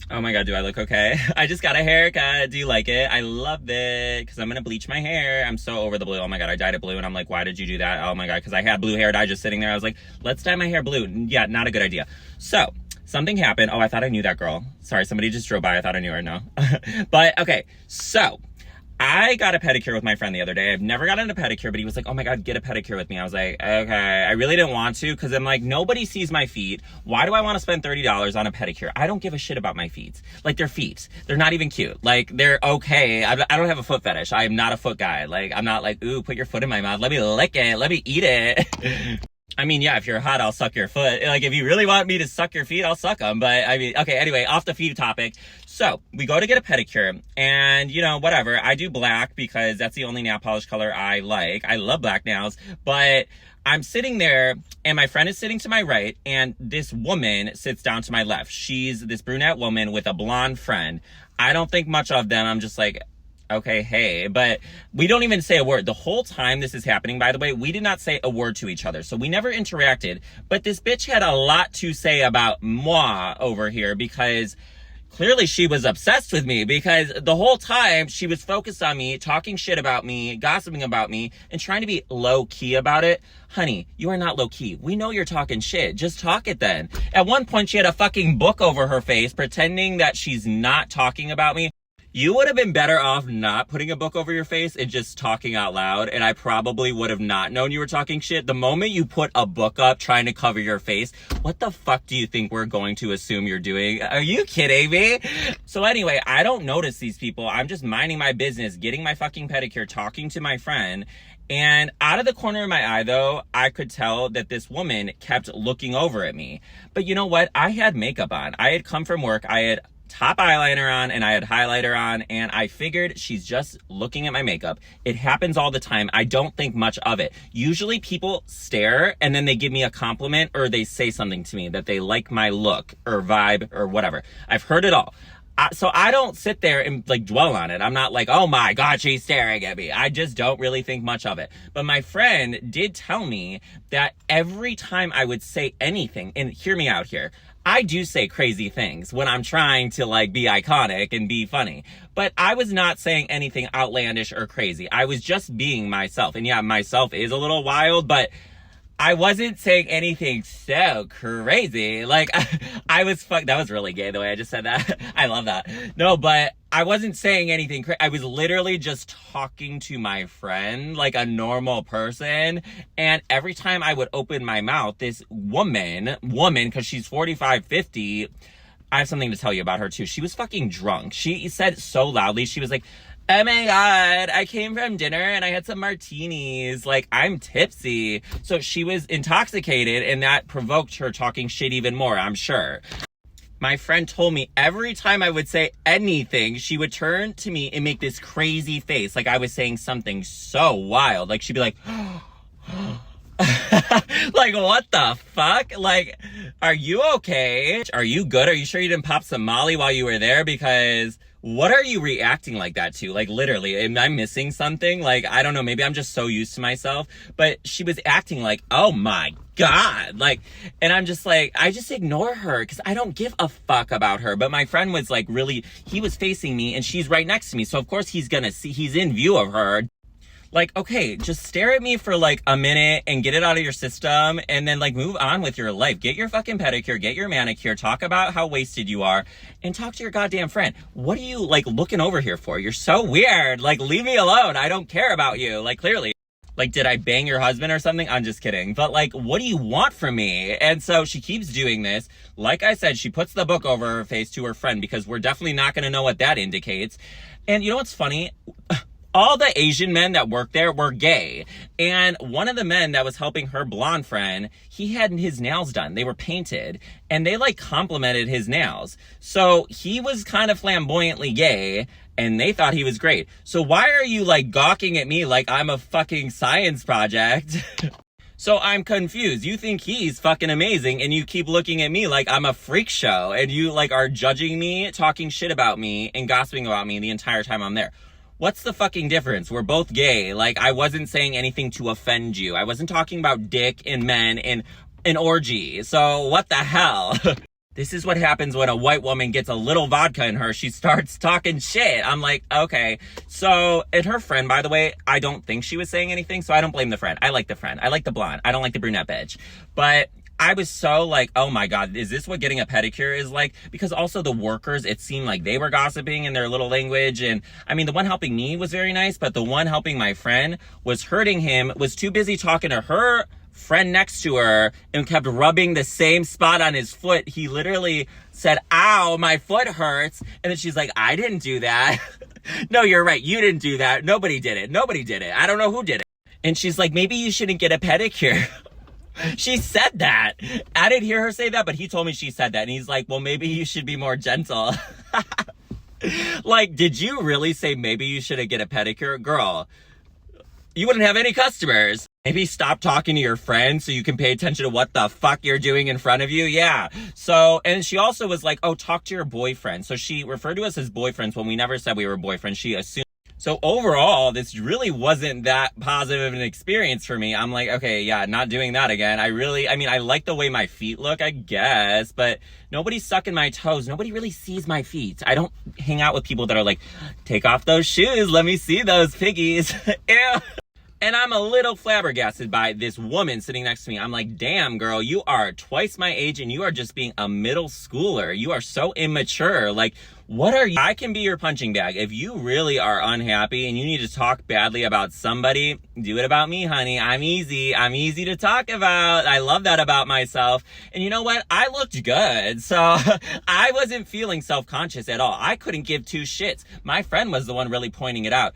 Oh my god, do I look okay? I just got a haircut. Do you like it? I love it because I'm gonna bleach my hair. I'm so over the blue. Oh my god, I dyed it blue and I'm like, why did you do that? Oh my god, because I had blue hair dye just sitting there. I was like, let's dye my hair blue. Yeah, not a good idea. So, something happened. Oh, I thought I knew that girl. Sorry, somebody just drove by. I thought I knew her. No. But, okay, so I got a pedicure with my friend the other day. I've never gotten a pedicure, but he was like, oh my god, get a pedicure with me. I was like, okay. I really didn't want to because I'm like, nobody sees my feet. Why do I want to spend $30 on a pedicure? I don't give a shit about my feet. Like, they're feet. They're not even cute. Like, they're okay. I don't have a foot fetish. I am not a foot guy. Like, I'm not like, ooh, put your foot in my mouth. Let me lick it. Let me eat it. I mean, yeah, if you're hot, I'll suck your foot. Like, if you really want me to suck your feet, I'll suck them. But, I mean, okay, anyway, off the feet topic. So, we go to get a pedicure, and, you know, whatever. I do black because that's the only nail polish color I like. I love black nails, but I'm sitting there, and my friend is sitting to my right, and this woman sits down to my left. She's this brunette woman with a blonde friend. I don't think much of them. I'm just like, okay, hey, but we don't even say a word. The whole time this is happening, by the way, we did not say a word to each other. So we never interacted, but this bitch had a lot to say about moi over here because clearly she was obsessed with me because the whole time she was focused on me, talking shit about me, gossiping about me, and trying to be low-key about it. Honey, you are not low-key. We know you're talking shit. Just talk it then. At one point, she had a fucking book over her face pretending that she's not talking about me. You would have been better off not putting a book over your face and just talking out loud, and I probably would have not known you were talking shit. The moment you put a book up trying to cover your face, what the fuck do you think we're going to assume you're doing? Are you kidding me? So anyway, I don't notice these people. I'm just minding my business, getting my fucking pedicure, talking to my friend, and out of the corner of my eye, though, I could tell that this woman kept looking over at me. But you know what? I had makeup on. I had come from work. I had top eyeliner on and I had highlighter on, and I figured she's just looking at my makeup. It happens all the time. I don't think much of it. Usually people stare and then they give me a compliment or they say something to me that they like my look or vibe or whatever. I've heard it all. So I don't sit there and like dwell on it. I'm not like, oh my god, she's staring at me. I just don't really think much of it. But my friend did tell me that every time I would say anything, and hear me out here, I do say crazy things when I'm trying to like be iconic and be funny, but I was not saying anything outlandish or crazy. I was just being myself. And yeah, myself is a little wild, but I wasn't saying anything so crazy. Like, I was that was really gay the way I just said that. I love that. No, but I wasn't saying anything crazy. I was literally just talking to my friend like a normal person. And every time I would open my mouth, this woman, because she's 45, 50, I have something to tell you about her too. She was fucking drunk. She said so loudly, she was like, oh my god, I came from dinner and I had some martinis. Like, I'm tipsy. So she was intoxicated and that provoked her talking shit even more, I'm sure. My friend told me every time I would say anything, she would turn to me and make this crazy face like I was saying something so wild. Like, she'd be like, like, what the fuck? Like, are you okay? Are you good? Are you sure you didn't pop some Molly while you were there? Because what are you reacting like that to? Like, literally, am I missing something? Like, I don't know, maybe I'm just so used to myself, but she was acting like, oh my god, like, and I'm just like, I just ignore her because I don't give a fuck about her. But my friend was like, really, he was facing me and she's right next to me, so of course he's gonna see, he's in view of her. Like, okay, just stare at me for like a minute and get it out of your system and then like move on with your life. Get your fucking pedicure, get your manicure, talk about how wasted you are, and talk to your goddamn friend. What are you like looking over here for? You're so weird. Like, leave me alone. I don't care about you. Like, clearly. Like, did I bang your husband or something? I'm just kidding. But like, what do you want from me? And so she keeps doing this. Like I said, she puts the book over her face to her friend because we're definitely not going to know what that indicates. And you know what's funny? All the Asian men that worked there were gay. And one of the men that was helping her blonde friend, he had his nails done. They were painted. And they like complimented his nails. So he was kind of flamboyantly gay. And they thought he was great. So why are you like gawking at me like I'm a fucking science project? So I'm confused. You think he's fucking amazing and you keep looking at me like I'm a freak show. And you like are judging me, talking shit about me, and gossiping about me the entire time I'm there. What's the fucking difference? We're both gay. Like, I wasn't saying anything to offend you. I wasn't talking about dick and men and an orgy. So what the hell? This is what happens when a white woman gets a little vodka in her. She starts talking shit. I'm like, okay. So, and her friend, by the way, I don't think she was saying anything, so I don't blame the friend. I like the friend. I like the blonde. I don't like the brunette bitch. But I was so like, oh my God, is this what getting a pedicure is like? Because also the workers, it seemed like they were gossiping in their little language. And I mean, the one helping me was very nice, but the one helping my friend was hurting him, was too busy talking to her friend next to her and kept rubbing the same spot on his foot. He literally said, ow, my foot hurts. And then she's like, I didn't do that. No, you're right. You didn't do that. Nobody did it. Nobody did it. I don't know who did it. And she's like, maybe you shouldn't get a pedicure. She said that. I didn't hear her say that, but he told me she said that. And he's like, well, maybe you should be more gentle. Like, did you really say maybe you shouldn't get a pedicure? Girl, you wouldn't have any customers. Maybe stop talking to your friends so you can pay attention to what the fuck you're doing in front of you. Yeah. So, and she also was like, oh, talk to your boyfriend. So she referred to us as boyfriends when we never said we were boyfriends. She assumed. So overall, this really wasn't that positive of an experience for me. I'm like, okay, yeah, not doing that again. I mean, I like the way my feet look, I guess, but nobody's sucking my toes. Nobody really sees my feet. I don't hang out with people that are like, take off those shoes. Let me see those piggies. Ew. And I'm a little flabbergasted by this woman sitting next to me. I'm like, damn, girl, you are twice my age and you are just being a middle schooler. You are so immature. Like, what are you? I can be your punching bag. If you really are unhappy and you need to talk badly about somebody, do it about me, honey. I'm easy. I'm easy to talk about. I love that about myself. And you know what? I looked good. So I wasn't feeling self-conscious at all. I couldn't give two shits. My friend was the one really pointing it out.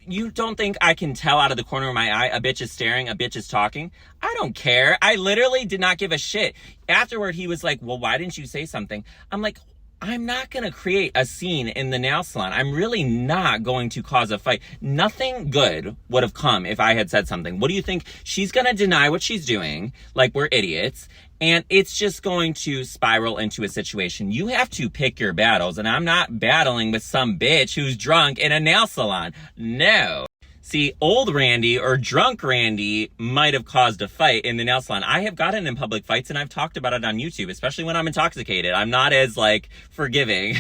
You don't think I can tell out of the corner of my eye a bitch is staring, a bitch is talking? I don't care. I literally did not give a shit. Afterward, he was like, well, why didn't you say something? I'm like, I'm not going to create a scene in the nail salon. I'm really not going to cause a fight. Nothing good would have come if I had said something. What do you think? She's going to deny what she's doing, like we're idiots. And it's just going to spiral into a situation. You have to pick your battles. And I'm not battling with some bitch who's drunk in a nail salon. No. See, old Randy or drunk Randy might have caused a fight in the nail salon. I have gotten in public fights and I've talked about it on YouTube, especially when I'm intoxicated. I'm not as like forgiving.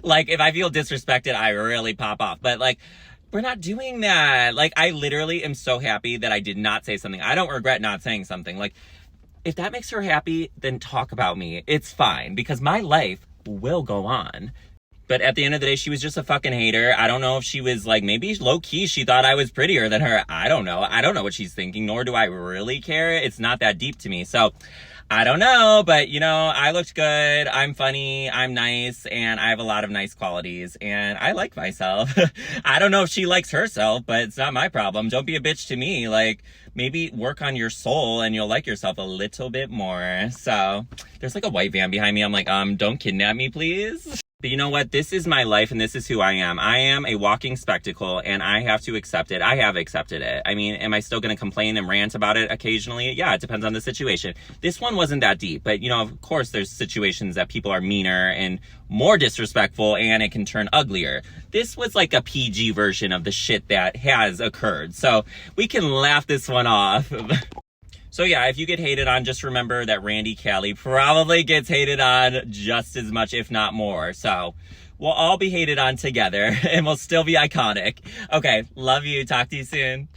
Like if I feel disrespected, I really pop off. But like, we're not doing that. Like I literally am so happy that I did not say something. I don't regret not saying something. Like, if that makes her happy, then talk about me. It's fine because my life will go on. But at the end of the day, she was just a fucking hater. I don't know if she was like, maybe low key, she thought I was prettier than her. I don't know. I don't know what she's thinking, nor do I really care. It's not that deep to me. So I don't know, but you know, I looked good. I'm funny. I'm nice. And I have a lot of nice qualities and I like myself. I don't know if she likes herself, but it's not my problem. Don't be a bitch to me. Like maybe work on your soul and you'll like yourself a little bit more. So there's like a white van behind me. I'm like, don't kidnap me, please. But you know what? This is my life and this is who I am. I am a walking spectacle and I have to accept it. I have accepted it. I mean, am I still going to complain and rant about it occasionally? Yeah, it depends on the situation. This one wasn't that deep, but you know, of course there's situations that people are meaner and more disrespectful and it can turn uglier. This was like a PG version of the shit that has occurred. So we can laugh this one off. So yeah, if you get hated on, just remember that Randy Kelly probably gets hated on just as much, if not more. So we'll all be hated on together and we'll still be iconic. Okay, love you. Talk to you soon.